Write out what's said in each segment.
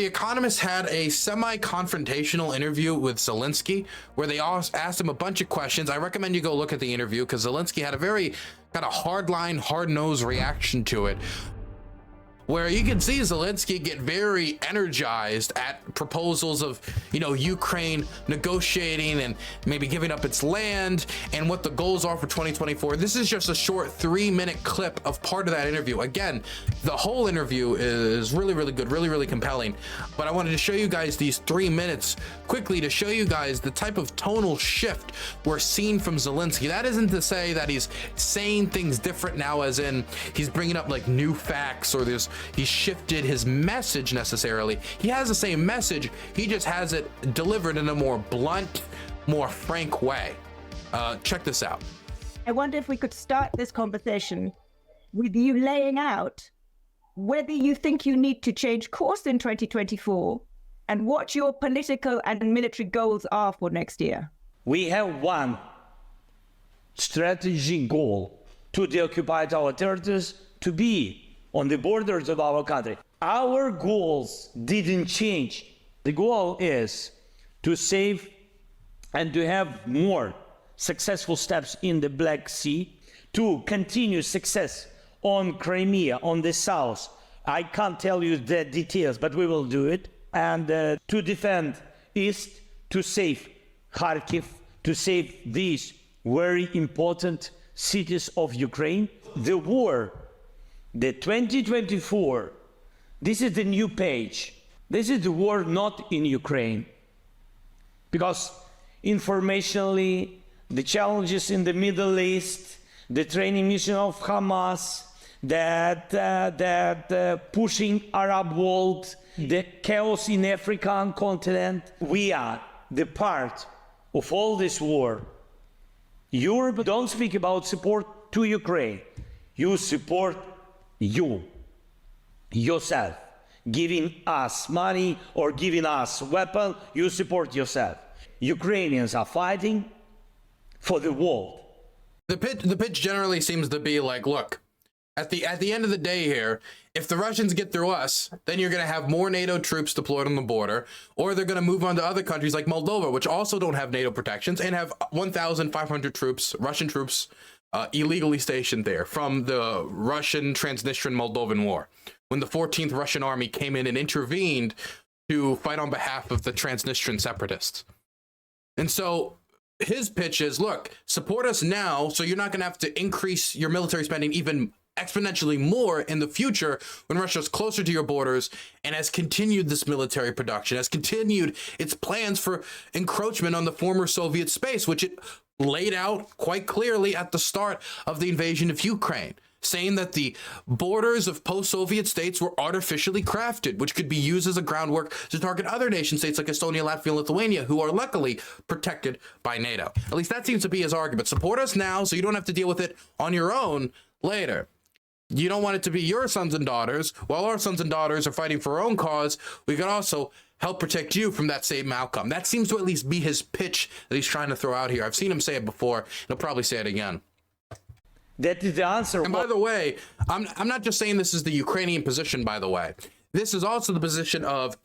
The Economist had a semi-confrontational interview with Zelensky where they asked him a bunch of questions. I recommend you go look at the interview because Zelensky had a very kind of hardline, hard-nosed reaction to it, where you can see Zelensky get very energized at proposals of, Ukraine negotiating and maybe giving up its land and what the goals are for 2024. This is just a short 3-minute clip of part of that interview. Again, the whole interview is really, really good, really, really compelling. But I wanted to show you guys these 3 minutes quickly to show you guys the type of tonal shift we're seeing from Zelensky. That isn't to say that he's saying things different now, as in he's bringing up like new facts or he's shifted his message necessarily. He has the same message, he just has it delivered in a more blunt, more frank way. Check this out. I wonder if we could start this conversation with you laying out whether you think you need to change course in 2024 and what your political and military goals are for next year. We have one strategic goal: to deoccupy our territories, to be on the borders of our country. Our goals didn't change. The goal is to save and to have more successful steps in the Black Sea, to continue success on Crimea, on the south. I can't tell you the details, but we will do it. And to defend East, to save Kharkiv, to save these very important cities of Ukraine. The war, the 2024, this is the new page. This is the war not in Ukraine. Because informationally, the challenges in the Middle East, the training mission of Hamas, that pushing Arab world, the chaos in African continent, we are the part of all this war. Europe don't speak about support to Ukraine. You support yourself, giving us money or giving us weapon. You support yourself. Ukrainians are fighting for the world. The pitch generally seems to be like, look, at the end of the day here, if the Russians get through us, then you're going to have more NATO troops deployed on the border, or they're going to move on to other countries like Moldova, which also don't have NATO protections and have 1,500 troops, Russian troops, illegally stationed there from the Russian Transnistrian Moldovan War, when the 14th Russian army came in and intervened to fight on behalf of the Transnistrian separatists. And so his pitch is, look, support us now so you're not going to have to increase your military spending even exponentially more in the future when Russia's closer to your borders and has continued this military production, has continued its plans for encroachment on the former Soviet space, which it laid out quite clearly at the start of the invasion of Ukraine, saying that the borders of post-Soviet states were artificially crafted, which could be used as a groundwork to target other nation states like Estonia, Latvia, and Lithuania, who are luckily protected by NATO. At least that seems to be his argument. Support us now so you don't have to deal with it on your own later. You don't want it to be your sons and daughters. While our sons and daughters are fighting for our own cause, we can also help protect you from that same outcome. That seems to at least be his pitch that he's trying to throw out here. I've seen him say it before. He'll probably say it again. That is the answer. And by the way, I'm not just saying this is the Ukrainian position, by the way. This is also the position of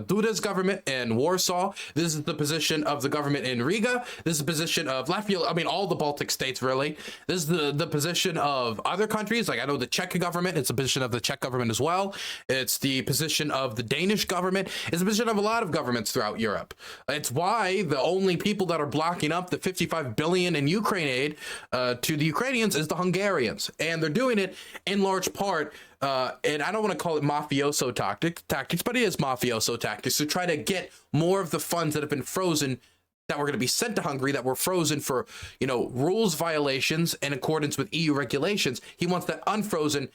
Duda's government in Warsaw. This is the position of the government in Riga. This is the position of Latvia. I mean, all the Baltic states, really. This is the position of other countries. Like, I know the Czech government. It's the position of the Czech government as well. It's the position of the Danish government. It's the position of a lot of governments throughout Europe. It's why the only people that are blocking up the 55 billion in Ukraine aid to the Ukrainians is the Hungarians. And they're doing it in large part, and I don't want to call it mafioso tactics, but it is mafioso tactics to try to get more of the funds that have been frozen, that were going to be sent to Hungary, that were frozen for, rules violations in accordance with EU regulations. He wants that unfrozen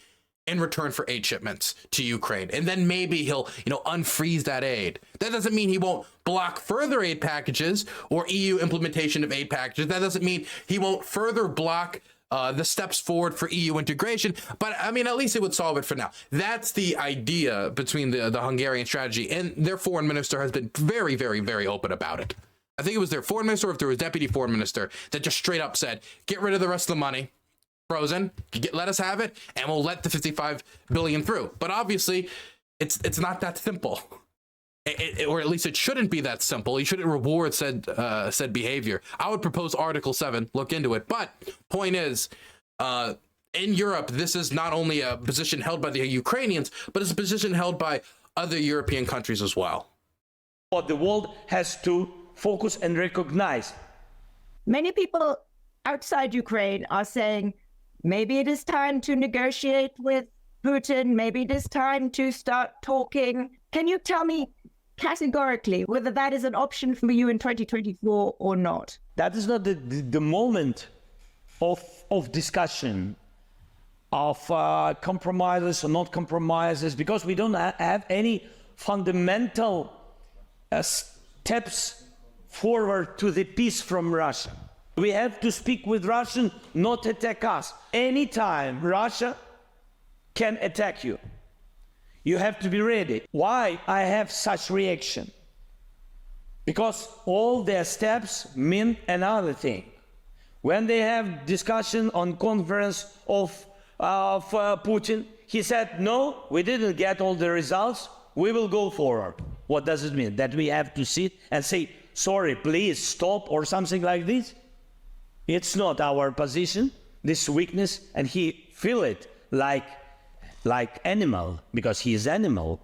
in return for aid shipments to Ukraine. And then maybe he'll, unfreeze that aid. That doesn't mean he won't block further aid packages or EU implementation of aid packages. That doesn't mean he won't further block the steps forward for EU integration, but I mean, at least it would solve it for now. That's the idea between the Hungarian strategy, and their foreign minister has been very, very, very open about it. I think it was their foreign minister, or if there was deputy foreign minister, that just straight up said, get rid of the rest of the money, frozen, let us have it, and we'll let the 55 billion through. But obviously, it's not that simple. or at least it shouldn't be that simple. You shouldn't reward said behavior. I would propose Article 7, look into it. But point is, in Europe, this is not only a position held by the Ukrainians, but it's a position held by other European countries as well. What the world has to focus and recognize. Many people outside Ukraine are saying maybe it is time to negotiate with Putin, maybe it is time to start talking. Can you tell me categorically whether that is an option for you in 2024 or not? That is not the moment of discussion, of compromises or not compromises, because we don't have any fundamental steps forward to the peace from Russia. We have to speak with Russia, not attack us. Anytime Russia can attack you, you have to be ready. Why I have such reaction? Because all their steps mean another thing. When they have discussion on conference of Putin, he said, no, we didn't get all the results, we will go forward. What does it mean? That we have to sit and say, sorry, please stop, or something like this? It's not our position, this weakness, and he feel it like animal, because he is animal,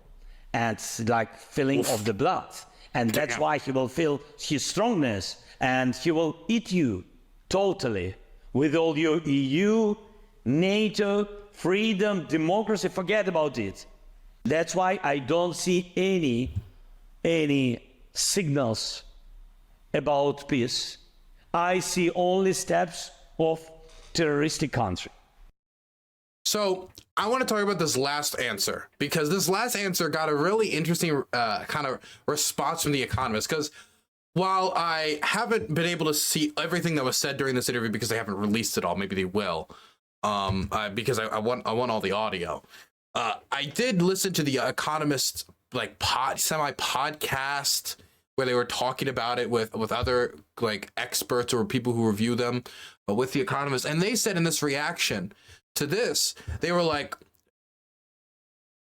and like feeling of the blood. And that's why he will feel his strongness, and he will eat you totally with all your EU, NATO, freedom, democracy, forget about it. That's why I don't see any signals about peace. I see only steps of terroristic country. So I want to talk about this last answer, because this last answer got a really interesting kind of response from The Economist. Because while I haven't been able to see everything that was said during this interview because they haven't released it all, maybe they will, because I want all the audio. I did listen to The Economist like semi-podcast where they were talking about it with other like experts or people who review them, but with The Economist, and they said in this reaction to this, they were like,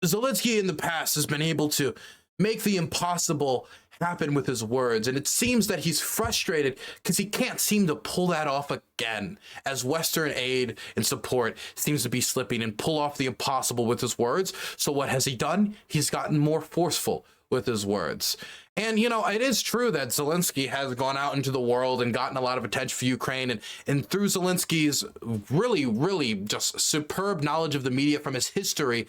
Zelensky in the past has been able to make the impossible happen with his words, and it seems that he's frustrated because he can't seem to pull that off again, as Western aid and support seems to be slipping and pull off the impossible with his words. So what has he done? He's gotten more forceful with his words. And, you know, it is true that Zelensky has gone out into the world and gotten a lot of attention for Ukraine. And through Zelensky's really just superb knowledge of the media from his history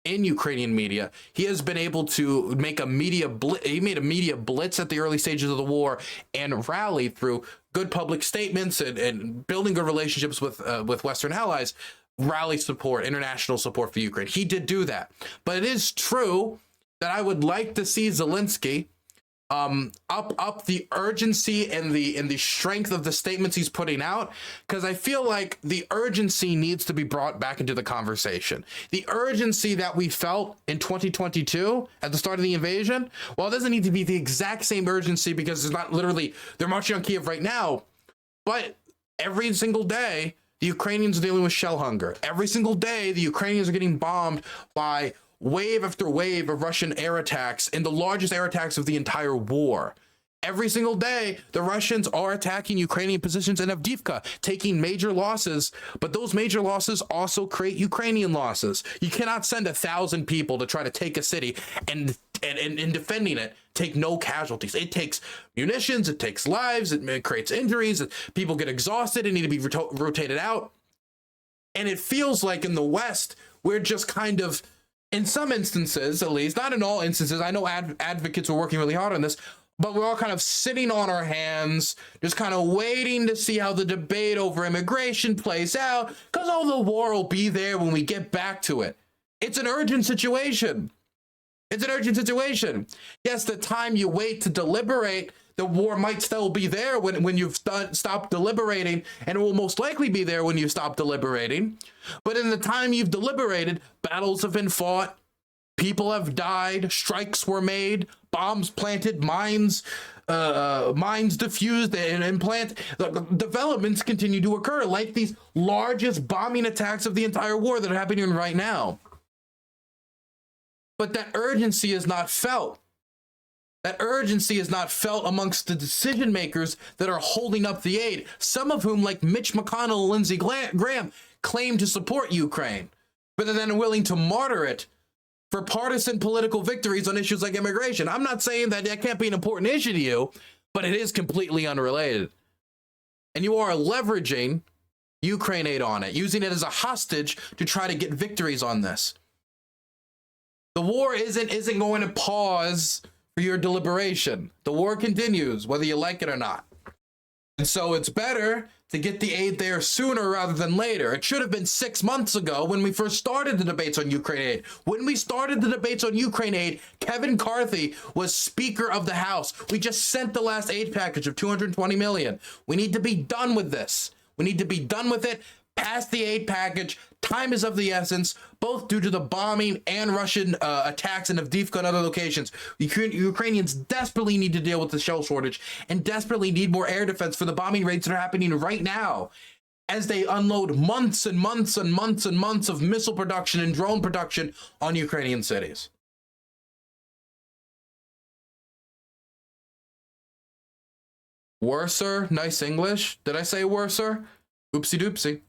in Ukrainian media, he has been able to make a media blitz at the early stages of the war and rally through good public statements and building good relationships with Western allies, rally support, international support for Ukraine. He did do that. But it is true that I would like to see Zelensky up the urgency and the strength of the statements he's putting out, because I feel like the urgency needs to be brought back into the conversation. The urgency that we felt in 2022 at the start of the invasion, well, it doesn't need to be the exact same urgency because it's not literally, they're marching on Kiev right now, but every single day, the Ukrainians are dealing with shell hunger. Every single day, the Ukrainians are getting bombed by wave after wave of Russian air attacks, and the largest air attacks of the entire war. Every single day, the Russians are attacking Ukrainian positions in Avdiivka, taking major losses, but those major losses also create Ukrainian losses. You cannot send 1,000 people to try to take a city and in defending it, take no casualties. It takes munitions, it takes lives, it creates injuries, people get exhausted and need to be rotated out. And it feels like in the West, we're just kind of, in some instances, at least, not in all instances, I know advocates are working really hard on this, but we're all kind of sitting on our hands, just kind of waiting to see how the debate over immigration plays out, because the war will be there when we get back to it. It's an urgent situation. It's an urgent situation. Yes, the time you wait to deliberate, the war might still be there when you've stopped deliberating, and it will most likely be there when you stop deliberating. But in the time you've deliberated, battles have been fought, people have died, strikes were made, bombs planted, mines diffused and planted. Developments continue to occur, like these largest bombing attacks of the entire war that are happening right now. But that urgency is not felt. that urgency is not felt amongst the decision makers that are holding up the aid, some of whom, like Mitch McConnell and Lindsey Graham, claim to support Ukraine, but are then willing to martyr it for partisan political victories on issues like immigration. I'm not saying that that can't be an important issue to you, but it is completely unrelated. And you are leveraging Ukraine aid on it, using it as a hostage to try to get victories on this. The war isn't going to pause for your deliberation. The war continues, whether you like it or not. And so it's better to get the aid there sooner rather than later. It should have been 6 months ago when we first started the debates on Ukraine aid. When we started the debates on Ukraine aid, Kevin McCarthy was Speaker of the House. We just sent the last aid package of $220 million. We need to be done with this. We need to be done with it. Pass the aid package. Time is of the essence, both due to the bombing and Russian attacks in Avdiivka and other locations. Ukrainians desperately need to deal with the shell shortage and desperately need more air defense for the bombing raids that are happening right now as they unload months and months and months and months of missile production and drone production on Ukrainian cities. Worser? Nice English. Did I say worser? Oopsie doopsie.